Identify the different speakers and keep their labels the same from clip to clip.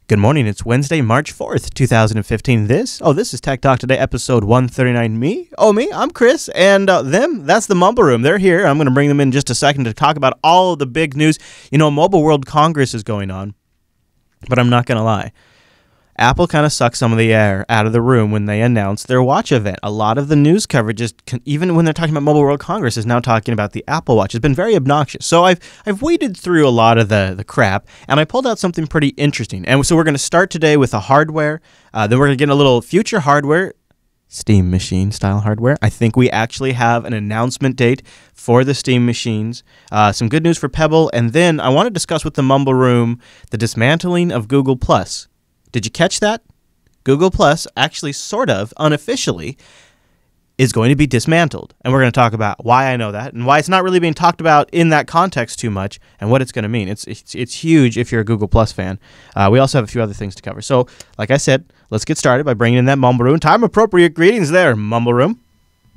Speaker 1: Good morning. It's Wednesday, March 4th, 2015. This is Tech Talk Today, episode 139. Me, I'm Chris, and that's the Mumble Room. They're here. I'm going to bring them in just a second to talk about all of the big news. You know, Mobile World Congress is going on, but I'm not going to lie. Apple kind of sucks some of the air out of the room when they announced their watch event. A lot of the news coverage, even when they're talking about Mobile World Congress, is now talking about the Apple Watch. It's been very obnoxious. So I've waded through a lot of the crap, and I pulled out something pretty interesting. And so we're going to start today with the hardware. Then we're going to get a little future hardware, Steam machine style hardware. I think we actually have an announcement date for the Steam machines. Some good news for Pebble. And then I want to discuss with the Mumble Room the dismantling of Google+. Did you catch that? Google Plus, actually sort of unofficially, is going to be dismantled. And we're going to talk about why I know that and why it's not really being talked about in that context too much and what it's going to mean. It's huge if you're a Google Plus fan. We also have a few other things to cover. So, like I said, let's get started by bringing in that Mumble Room. Time-appropriate greetings there, Mumble Room.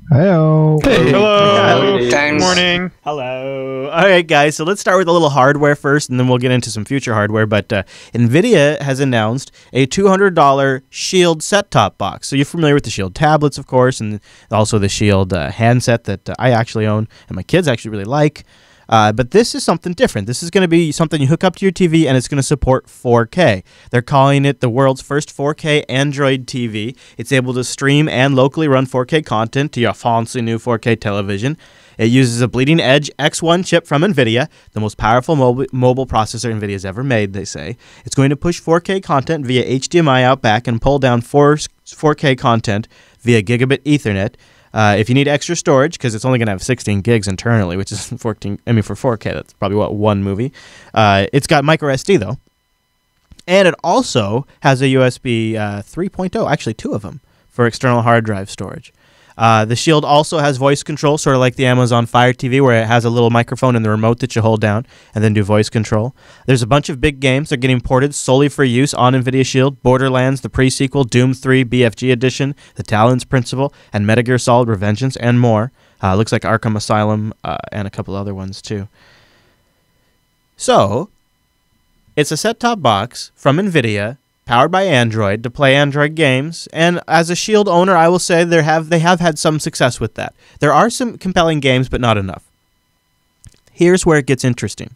Speaker 2: Hello.
Speaker 3: Hey.
Speaker 4: Hello.
Speaker 3: Good morning.
Speaker 1: Hello. All right, guys. So let's start with a little hardware first, and then we'll get into some future hardware. But NVIDIA has announced a $200 Shield set-top box. So you're familiar with the Shield tablets, of course, and also the Shield handset that I actually own and my kids actually really like. But this is something different. This is going to be something you hook up to your TV, and it's going to support 4K. They're calling it the world's first 4K Android TV. It's able to stream and locally run 4K content to your fancy new 4K television. It uses a bleeding-edge X1 chip from NVIDIA, the most powerful mobile processor NVIDIA's ever made, they say. It's going to push 4K content via HDMI out back and pull down 4K content via gigabit Ethernet. If you need extra storage, because it's only going to have 16 gigs internally, which is 14. I mean, for 4K, that's probably one movie. It's got micro SD though, and it also has a USB 3.0. Actually, two of them for external hard drive storage. The Shield also has voice control, sort of like the Amazon Fire TV, where it has a little microphone and the remote that you hold down and then do voice control. There's a bunch of big games that are getting ported solely for use on NVIDIA Shield: Borderlands, the pre-sequel, Doom 3, BFG Edition, The Talon's Principle, and Metal Gear Solid Revengeance, and more. Looks like Arkham Asylum and a couple other ones, too. So, it's a set-top box from NVIDIA, powered by Android, to play Android games, and as a Shield owner, I will say they have had some success with that. There are some compelling games, but not enough. Here's where it gets interesting.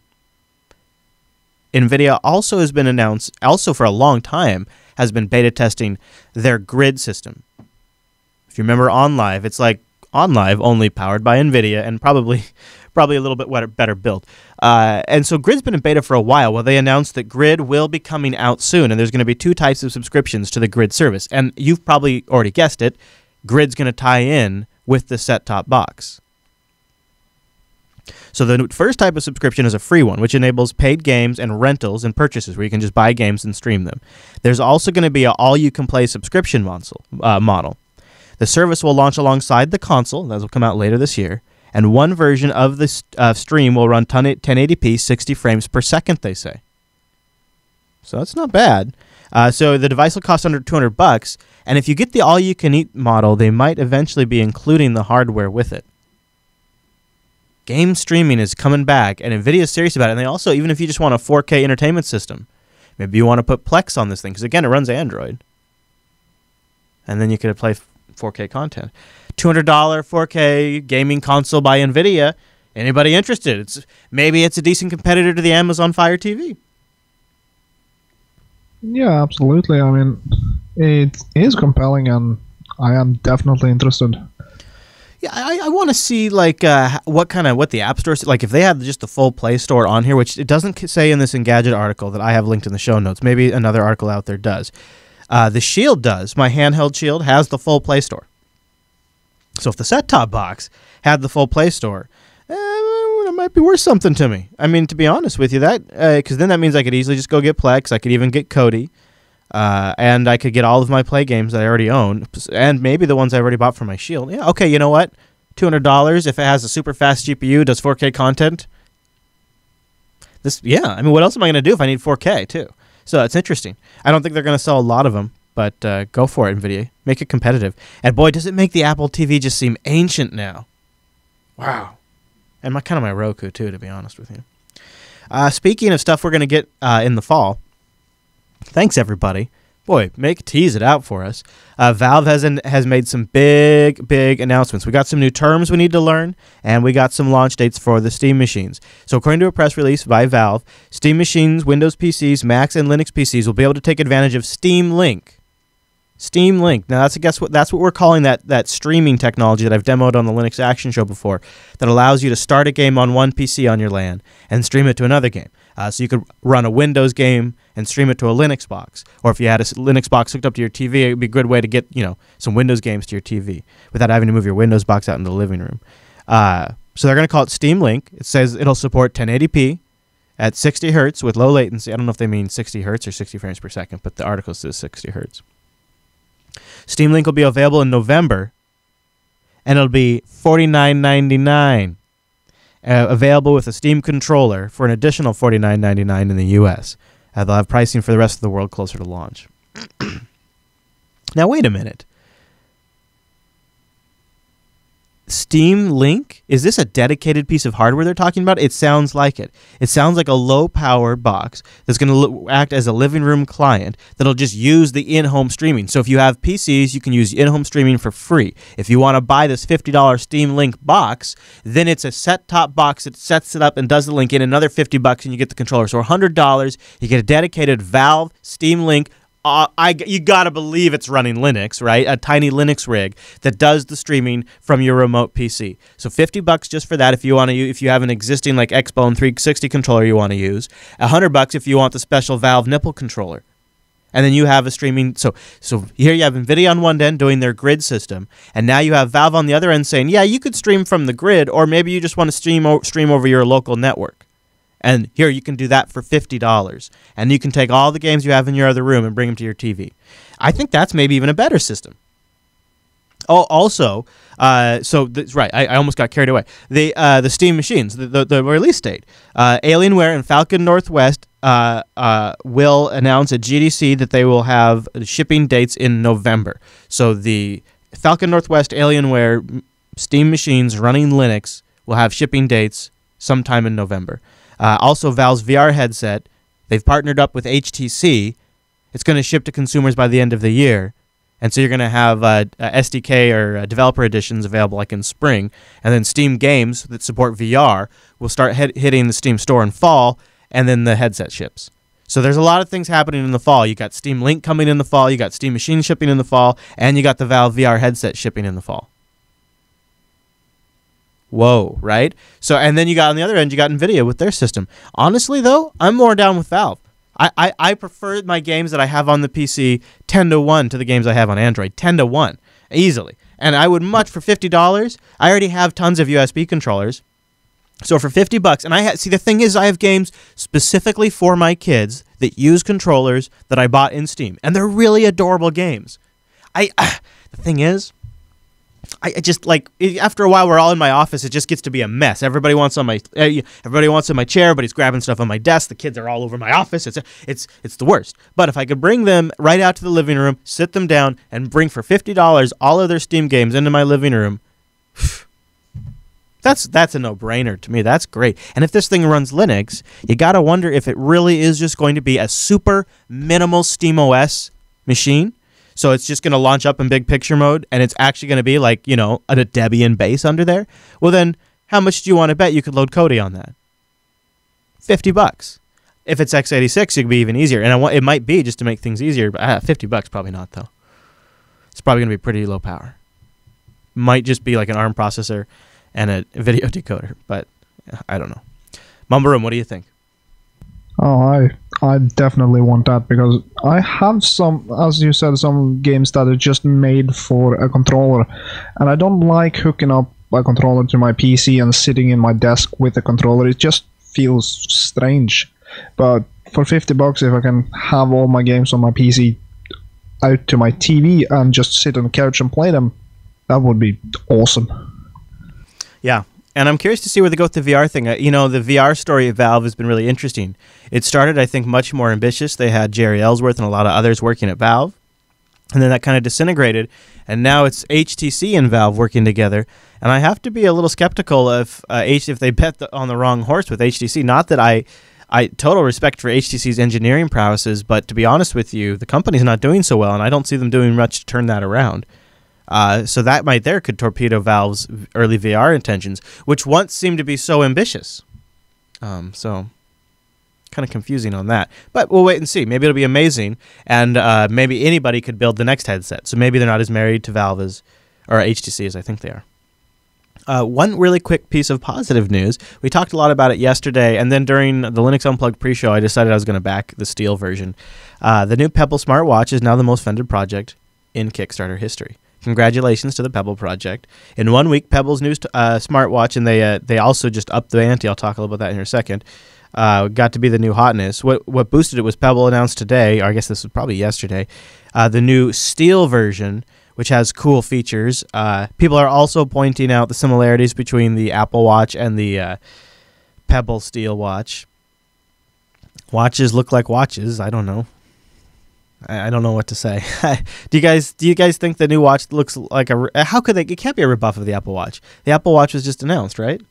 Speaker 1: NVIDIA also has been announced, also for a long time, has been beta testing their grid system. If you remember OnLive, it's like OnLive, only powered by NVIDIA, and probably a little bit better built. And so Grid's been in beta for a while. Well, they announced that Grid will be coming out soon, and there's going to be two types of subscriptions to the Grid service. And you've probably already guessed it, Grid's going to tie in with the set-top box. So the first type of subscription is a free one, which enables paid games and rentals and purchases where you can just buy games and stream them. There's also going to be an all-you-can-play subscription model. The service will launch alongside the console. That will come out later this year. And one version of the stream will run 1080p, 60 frames per second, they say. So that's not bad. So the device will cost under $200, and if you get the all-you-can-eat model, they might eventually be including the hardware with it. Game streaming is coming back, and NVIDIA is serious about it. And they also, even if you just want a 4K entertainment system, maybe you want to put Plex on this thing, because again, it runs Android. And then you could play 4K content. $200 4K gaming console by NVIDIA. Anybody interested? Maybe it's a decent competitor to the Amazon Fire TV.
Speaker 2: Yeah, absolutely. I mean, it is compelling, and I am definitely interested.
Speaker 1: Yeah, I want to see like what the App Store, like if they had just the full Play Store on here, which it doesn't say in this Engadget article that I have linked in the show notes. Maybe another article out there does. The Shield does. My handheld Shield has the full Play Store. So if the set-top box had the full Play Store, it might be worth something to me. I mean, to be honest with you, that because then that means I could easily just go get Plex. I could even get Kodi, and I could get all of my Play games that I already own, and maybe the ones I already bought for my Shield. Yeah, okay, you know what? $200 if it has a super fast GPU, does 4K content. I mean, what else am I going to do if I need 4K too? So it's interesting. I don't think they're going to sell a lot of them. But go for it, NVIDIA. Make it competitive. And boy, does it make the Apple TV just seem ancient now. Wow. And my Roku, too, to be honest with you. Speaking of stuff we're going to get in the fall, Thanks, everybody. Boy, tease it out for us. Valve has made some big announcements. We got some new terms we need to learn, and we got some launch dates for the Steam machines. So according to a press release by Valve, Steam machines, Windows PCs, Macs, and Linux PCs will be able to take advantage of Steam Link. Steam Link. Now, that's what we're calling that streaming technology that I've demoed on the Linux Action Show before, that allows you to start a game on one PC on your LAN and stream it to another game. So you could run a Windows game and stream it to a Linux box. Or if you had a Linux box hooked up to your TV, it would be a good way to get, some Windows games to your TV without having to move your Windows box out into the living room. So they're going to call it Steam Link. It says it'll support 1080p at 60 hertz with low latency. I don't know if they mean 60 hertz or 60 frames per second, but the article says 60 hertz. Steam Link will be available in November, and it'll be $49.99. Available with a Steam controller for an additional $49.99 in the U.S. They'll have pricing for the rest of the world closer to launch. Now, wait a minute. Steam Link? Is this a dedicated piece of hardware they're talking about? It sounds like it. It sounds like a low-power box that's going to act as a living room client that'll just use the in-home streaming. So if you have PCs, you can use in-home streaming for free. If you want to buy this $50 Steam Link box, then it's a set-top box that sets it up and does the link in another $50 and you get the controller. So $100, you get a dedicated Valve Steam Link. You gotta believe it's running Linux, right? A tiny Linux rig that does the streaming from your remote PC. So $50 just for that if you want to. If you have an existing like Xbone 360 controller you want to use, $100 if you want the special Valve nipple controller, and then you have a streaming. So here you have NVIDIA on one end doing their grid system, and now you have Valve on the other end saying, yeah, you could stream from the grid, or maybe you just want to stream over your local network. And here you can do that for $50. And you can take all the games you have in your other room and bring them to your TV. I think that's maybe even a better system. Oh, also, right, I almost got carried away. The Steam machines, the release date. Alienware and Falcon Northwest will announce at GDC that they will have shipping dates in November. So the Falcon Northwest Alienware Steam machines running Linux will have shipping dates sometime in November. Also, Valve's VR headset, they've partnered up with HTC. It's going to ship to consumers by the end of the year. And so you're going to have SDK or developer editions available like in spring. And then Steam games that support VR will start hitting the Steam store in fall, and then the headset ships. So there's a lot of things happening in the fall. You got Steam Link coming in the fall, you got Steam Machine shipping in the fall, and you got the Valve VR headset shipping in the fall. Whoa, right? So, and then you got on the other end, you got NVIDIA with their system. Honestly, though, I'm more down with Valve. I prefer my games that I have on the PC 10-1 to the games I have on Android. 10-1, easily. And I would much for $50. I already have tons of USB controllers. So for $50, and see, the thing is, I have games specifically for my kids that use controllers that I bought in Steam, and they're really adorable games. The thing is, I just after a while we're all in my office. It just gets to be a mess. Everybody wants in my chair. Everybody's grabbing stuff on my desk. The kids are all over my office. It's the worst. But if I could bring them right out to the living room, sit them down, and bring for $50 all of their Steam games into my living room, that's a no-brainer to me. That's great. And if this thing runs Linux, you gotta wonder if it really is just going to be a super minimal SteamOS machine. So it's just going to launch up in big picture mode, and it's actually going to be like, a Debian base under there. Well, then, how much do you want to bet you could load Kodi on that? $50. If it's x86, it could be even easier. And it might be just to make things easier, but $50 probably not, though. It's probably going to be pretty low power. Might just be like an ARM processor and a video decoder, but I don't know. Mumbaroom, what do you think?
Speaker 2: Oh, I definitely want that, because I have some, as you said, some games that are just made for a controller, and I don't like hooking up a controller to my PC and sitting in my desk with a controller. It just feels strange. But for $50, if I can have all my games on my PC out to my TV and just sit on the couch and play them, that would be awesome.
Speaker 1: Yeah. And I'm curious to see where they go with the VR thing. The VR story of Valve has been really interesting. It started, I think, much more ambitious. They had Jerry Ellsworth and a lot of others working at Valve. And then that kind of disintegrated. And now it's HTC and Valve working together. And I have to be a little skeptical if they bet on the wrong horse with HTC. Not that I I total respect for HTC's engineering prowesses, but to be honest with you, the company's not doing so well, and I don't see them doing much to turn that around. So that right there could torpedo Valve's early VR intentions, which once seemed to be so ambitious. So kind of confusing on that. But we'll wait and see. Maybe it'll be amazing, and maybe anybody could build the next headset. So maybe they're not as married to Valve or HTC as I think they are. One really quick piece of positive news. We talked a lot about it yesterday, and then during the Linux Unplugged pre-show, I decided I was going to back the Steel version. The new Pebble smartwatch is now the most funded project in Kickstarter history. Congratulations to the Pebble project. In 1 week, Pebble's new smartwatch, and they also just upped the ante. I'll talk a little about that in a second. Got to be the new hotness. What boosted it was Pebble announced today, or I guess this was probably yesterday, the new Steel version, which has cool features. People are also pointing out the similarities between the Apple Watch and the Pebble Steel watch. Watches look like watches. I don't know. I don't know what to say. Do you guys think the new watch looks like how could they? It can't be a rebuff of the Apple Watch. The Apple Watch was just announced, right?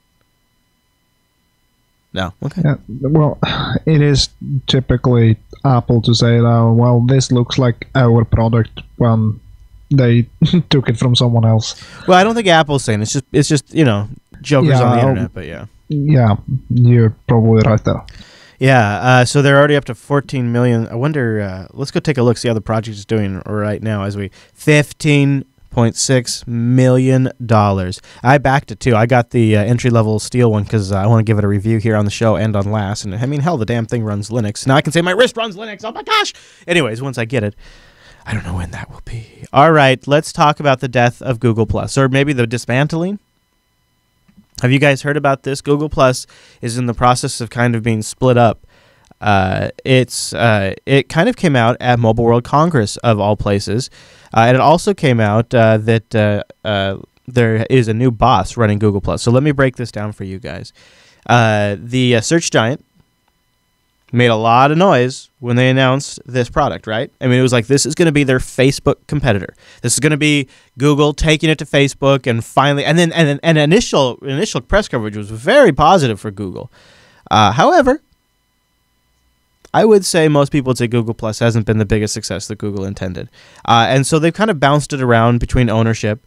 Speaker 1: No. Okay.
Speaker 2: Yeah, well, it is typically Apple to say, well, this looks like our product when they took it from someone else.
Speaker 1: Well, I don't think Apple's saying it's just jokers on the internet, but yeah.
Speaker 2: Yeah, you're probably right there.
Speaker 1: Yeah, so they're already up to 14 million. I wonder, let's go take a look, see how the project is doing right now as we... $15.6 million. I backed it too. I got the entry-level Steel one because I want to give it a review here on the show and on last. And I mean, hell, the damn thing runs Linux. Now I can say my wrist runs Linux. Oh my gosh! Anyways, once I get it, I don't know when that will be. All right, let's talk about the death of Google+, or maybe the dismantling. Have you guys heard about this? Google Plus is in the process of kind of being split up. It kind of came out at Mobile World Congress of all places, and it also came out that there is a new boss running Google Plus. So let me break this down for you guys. The search giant made a lot of noise when they announced this product, right? I mean, it was like, this is going to be their Facebook competitor. This is going to be Google taking it to Facebook, and finally, and initial press coverage was very positive for Google. However, I would say most people would say Google Plus hasn't been the biggest success that Google intended. And so they've kind of bounced it around between ownership.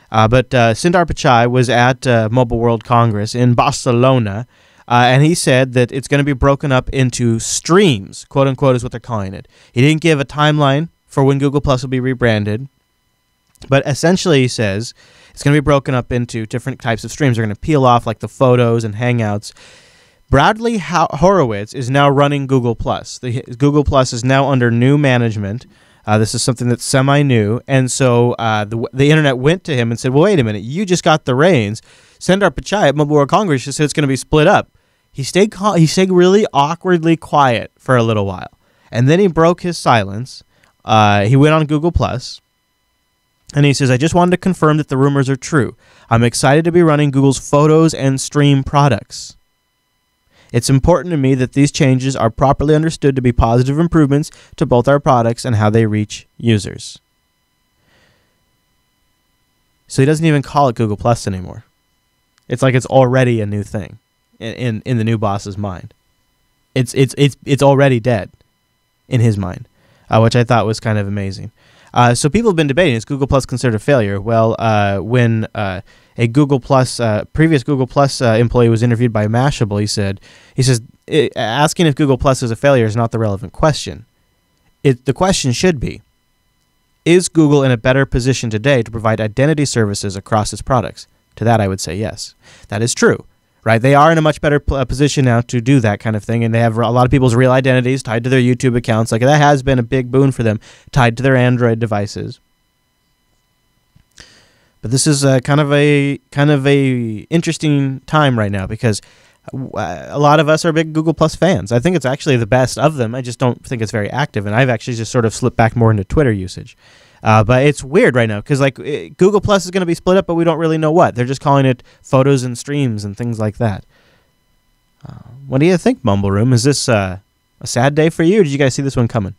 Speaker 1: But Sundar Pichai was at Mobile World Congress in Barcelona, and he said that it's going to be broken up into streams, quote unquote, is what they're calling it. He didn't give a timeline for when Google Plus will be rebranded, but essentially he says it's going to be broken up into different types of streams. They're going to peel off like the photos and Hangouts. Bradley Horowitz is now running Google Plus. Google Plus is now under new management. This is something that's semi-new, and so the internet went to him and said, well, wait a minute, you just got the reins. Sundar Pichai at Mobile World Congress just said it's going to be split up. He stayed really awkwardly quiet for a little while, and then he broke his silence. He went on Google Plus, and he says, I just wanted to confirm that the rumors are true. I'm excited to be running Google's Photos and Stream products. It's important to me that these changes are properly understood to be positive improvements to both our products and how they reach users. So he doesn't even call it Google Plus anymore. It's like it's already a new thing in the new boss's mind. It's already dead in his mind, which I thought was kind of amazing. So people have been debating, is Google Plus considered a failure? Well, when a Google Plus, previous Google Plus employee was interviewed by Mashable, he says, asking if Google Plus is a failure is not the relevant question. The question should be, is Google in a better position today to provide identity services across its products? To that, I would say yes. That is true, right? They are in a much better position now to do that kind of thing, and they have a lot of people's real identities tied to their YouTube accounts. Like, that has been a big boon for them, tied to their Android devices. But this is kind of a interesting time right now, because a lot of us are big Google Plus fans. I think it's actually the best of them. I just don't think it's very active, and I've actually just sort of slipped back more into Twitter usage. But it's weird right now because Google Plus is going to be split up, but we don't really know what. They're just calling it Photos and Streams and things like that. What do you think, Mumble Room? Is this a sad day for you, or did you guys see this one coming?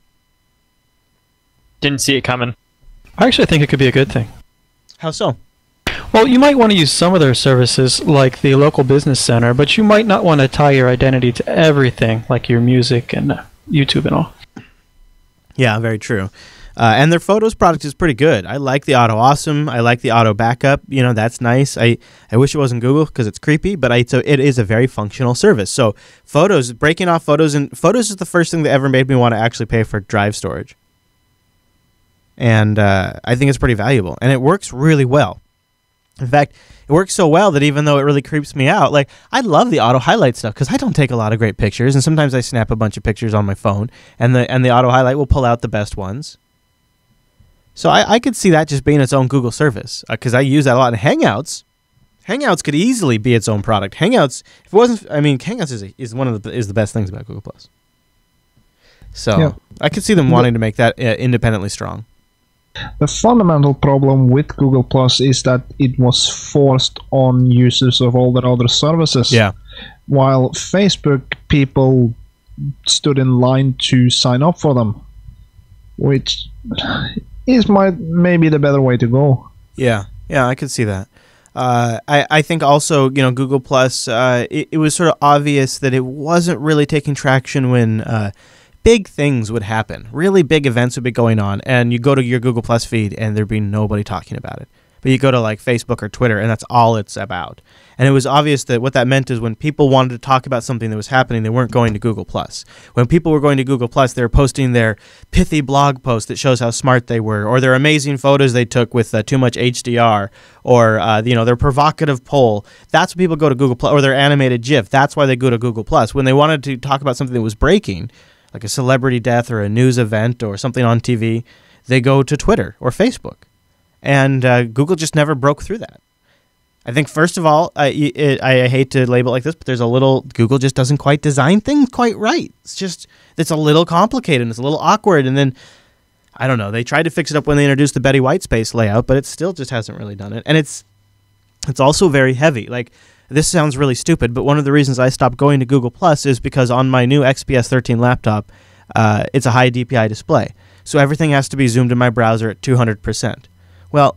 Speaker 3: Didn't see it coming. I actually think it could be a good thing.
Speaker 1: How so?
Speaker 3: Well, you might want to use some of their services, like the local business center, but you might not want to tie your identity to everything, like your music and YouTube and all.
Speaker 1: Yeah, very true. And their Photos product is pretty good. I like the Auto Awesome. I like the Auto Backup. You know, that's nice. I wish it wasn't Google because it's creepy, but it is a very functional service. So Photos, breaking off Photos, and Photos is the first thing that ever made me want to actually pay for drive storage. And I think it's pretty valuable. And it works really well. In fact, it works so well that even though it really creeps me out, like, I love the auto highlight stuff because I don't take a lot of great pictures, and sometimes I snap a bunch of pictures on my phone, and the auto highlight will pull out the best ones. So I could see that just being its own Google service because I use that a lot in Hangouts. Hangouts could easily be its own product. Hangouts, if it wasn't, I mean, Hangouts is the best things about Google Plus. So yeah. I could see them wanting to make that independently strong.
Speaker 2: The fundamental problem with Google Plus is that it was forced on users of all their other services.
Speaker 1: Yeah.
Speaker 2: While Facebook people stood in line to sign up for them, which is maybe the better way to go.
Speaker 1: Yeah, I could see that. I think also, Google Plus, it was sort of obvious that it wasn't really taking traction when big things would happen. Really big events would be going on, and you go to your Google Plus feed, and there'd be nobody talking about it. But you go to like Facebook or Twitter, and that's all it's about. And it was obvious that what that meant is when people wanted to talk about something that was happening, they weren't going to Google Plus. When people were going to Google Plus, they were posting their pithy blog post that shows how smart they were, or their amazing photos they took with too much HDR, or their provocative poll. That's when people go to Google Plus, or their animated GIF. That's why they go to Google Plus. When they wanted to talk about something that was breaking, like a celebrity death or a news event or something on TV, they go to Twitter or Facebook. And Google just never broke through that. I think, first of all, I hate to label it like this, but Google just doesn't quite design things quite right. It's a little complicated and it's a little awkward. And then, I don't know, they tried to fix it up when they introduced the Betty White space layout, but it still just hasn't really done it. And it's also very heavy. Like, this sounds really stupid, but one of the reasons I stopped going to Google Plus is because on my new XPS 13 laptop, it's a high DPI display. So everything has to be zoomed in my browser at 200%. Well,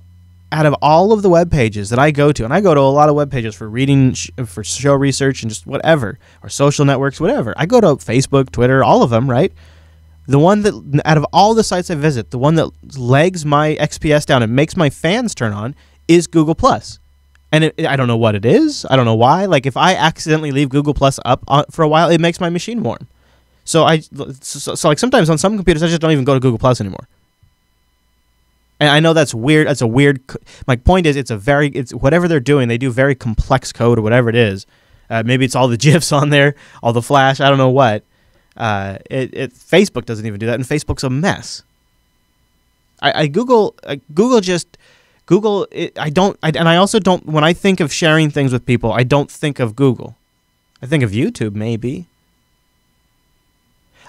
Speaker 1: out of all of the web pages that I go to, and I go to a lot of web pages for reading, for show research and just whatever, or social networks, whatever. I go to Facebook, Twitter, all of them, right? The one that, out of all the sites I visit, the one that legs my XPS down and makes my fans turn on is Google Plus. And I don't know what it is. I don't know why. Like, if I accidentally leave Google Plus up for a while, it makes my machine warm. So like sometimes on some computers, I just don't even go to Google Plus anymore. And I know that's weird. That's a weird. My point is, it's whatever they're doing. They do very complex code or whatever it is. Maybe it's all the GIFs on there, all the Flash. I don't know what. Facebook doesn't even do that, and Facebook's a mess. Google. And I also don't, when I think of sharing things with people, I don't think of Google. I think of YouTube, maybe.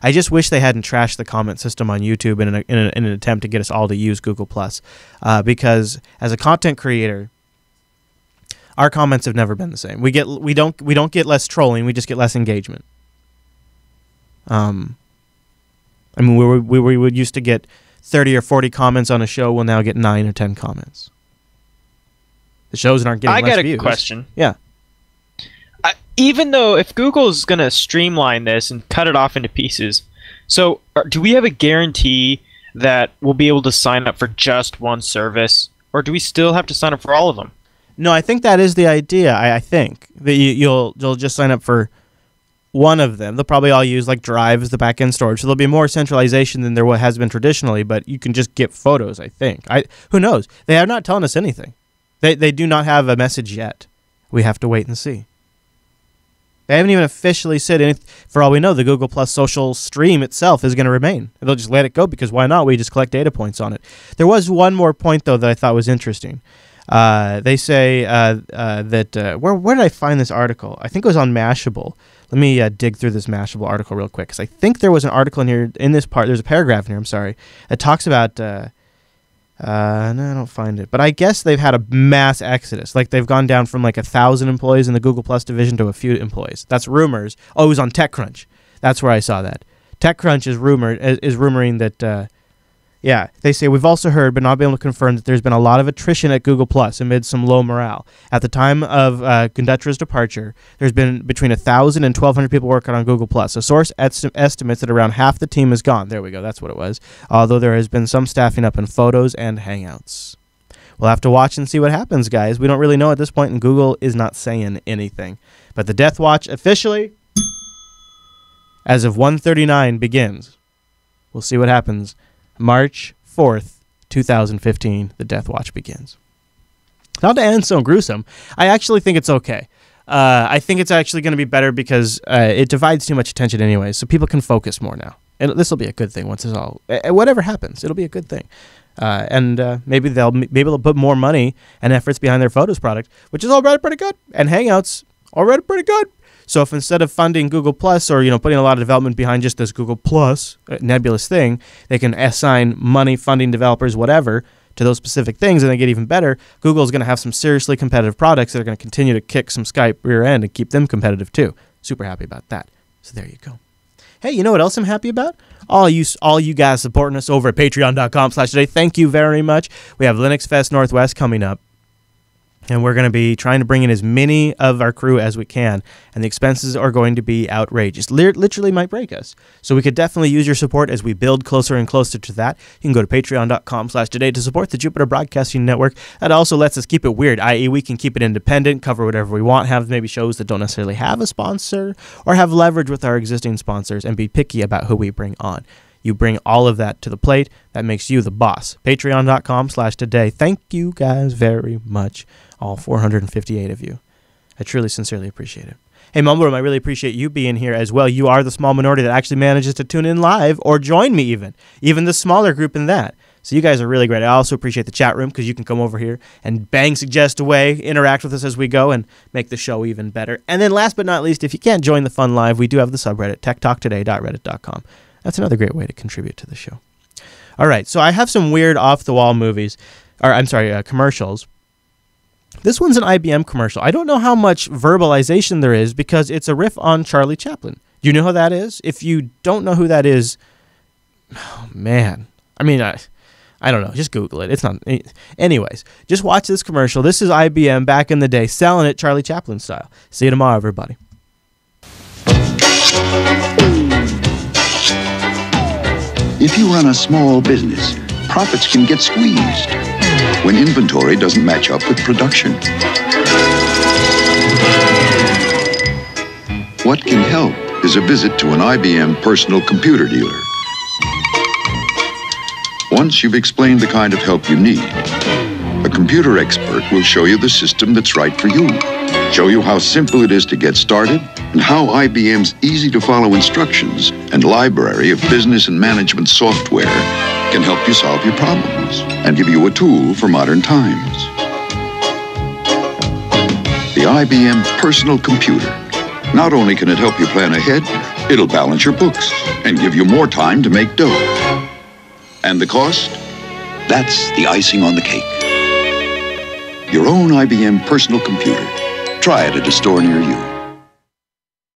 Speaker 1: I just wish they hadn't trashed the comment system on YouTube in an attempt to get us all to use Google Plus, because as a content creator, our comments have never been the same. We don't get less trolling, we just get less engagement. I mean, we would used to get 30 or 40 comments on a show, we'll now get 9 or 10 comments. The shows aren't getting less views.
Speaker 4: I got a question.
Speaker 1: Yeah.
Speaker 4: Even though if Google's going to streamline this and cut it off into pieces, so do we have a guarantee that we'll be able to sign up for just one service, or do we still have to sign up for all of them?
Speaker 1: No, I think that is the idea. I think that you'll just sign up for one of them. They'll probably all use like Drive as the back-end storage, so there'll be more centralization than there has been traditionally, but you can just get photos, I think. Who knows? They are not telling us anything. They do not have a message yet. We have to wait and see. They haven't even officially said anything. For all we know, the Google Plus social stream itself is going to remain. They'll just let it go because why not? We just collect data points on it. There was one more point, though, that I thought was interesting. They say that where did I find this article? I think it was on Mashable. Let me dig through this Mashable article real quick, because I think there was an article in here, in this part, there's a paragraph in here, I'm sorry, that talks about, no, I don't find it, but I guess they've had a mass exodus. Like, they've gone down from like 1,000 employees in the Google Plus division to a few employees. That's rumors. Oh, it was on TechCrunch. That's where I saw that. TechCrunch is rumoring that Yeah, they say, we've also heard, but not been able to confirm, that there's been a lot of attrition at Google Plus amid some low morale. At the time of Gundetra's departure, there's been between 1,000 and 1,200 people working on Google Plus. A source estimates that around half the team is gone. There we go, that's what it was. Although there has been some staffing up in Photos and Hangouts. We'll have to watch and see what happens, guys. We don't really know at this point, and Google is not saying anything. But the Death Watch officially, as of 1:39, begins. We'll see what happens. March 4th, 2015, the Death Watch begins. Not to end so gruesome, I actually think it's okay. I think it's actually going to be better because it divides too much attention anyway, so people can focus more now. And this will be a good thing once it's all... whatever happens, it'll be a good thing. Maybe they'll put more money and efforts behind their Photos product, which is already pretty good, and Hangouts already pretty good. So if instead of funding Google Plus or putting a lot of development behind just this Google Plus nebulous thing, they can assign money, funding, developers, whatever, to those specific things, and they get even better, Google's going to have some seriously competitive products that are going to continue to kick some Skype rear end and keep them competitive too. Super happy about that. So there you go. Hey, you know what else I'm happy about? All you guys supporting us over at patreon.com/today. Thank you very much. We have Linux Fest Northwest coming up, and we're going to be trying to bring in as many of our crew as we can, and the expenses are going to be outrageous. Literally might break us. So we could definitely use your support as we build closer and closer to that. You can go to patreon.com/today to support the Jupiter Broadcasting Network. That also lets us keep it weird, i.e. we can keep it independent, cover whatever we want, have maybe shows that don't necessarily have a sponsor, or have leverage with our existing sponsors, and be picky about who we bring on. You bring all of that to the plate. That makes you the boss. Patreon.com/today. Thank you guys very much. All 458 of you. I truly, sincerely appreciate it. Hey, Mumbleroom, I really appreciate you being here as well. You are the small minority that actually manages to tune in live or join me even the smaller group in that. So you guys are really great. I also appreciate the chat room because you can come over here and bang, suggest away, interact with us as we go, and make the show even better. And then last but not least, if you can't join the fun live, we do have the subreddit, techtalktoday.reddit.com. That's another great way to contribute to the show. All right, so I have some weird off-the-wall commercials. This one's an IBM commercial. I don't know how much verbalization there is because it's a riff on Charlie Chaplin. Do you know who that is? If you don't know who that is, oh, man. I mean, I don't know. Just Google it. It's not. Anyways, just watch this commercial. This is IBM back in the day selling it Charlie Chaplin style. See you tomorrow, everybody.
Speaker 5: If you run a small business, profits can get squeezed when inventory doesn't match up with production. What can help is a visit to an IBM personal computer dealer. Once you've explained the kind of help you need, a computer expert will show you the system that's right for you, show you how simple it is to get started, and how IBM's easy-to-follow instructions and library of business and management software can help you solve your problems and give you a tool for modern times. The IBM personal computer. Not only can it help you plan ahead, it'll balance your books and give you more time to make dough. And the cost? That's the icing on the cake. Your own IBM personal computer. Try it at a store near you.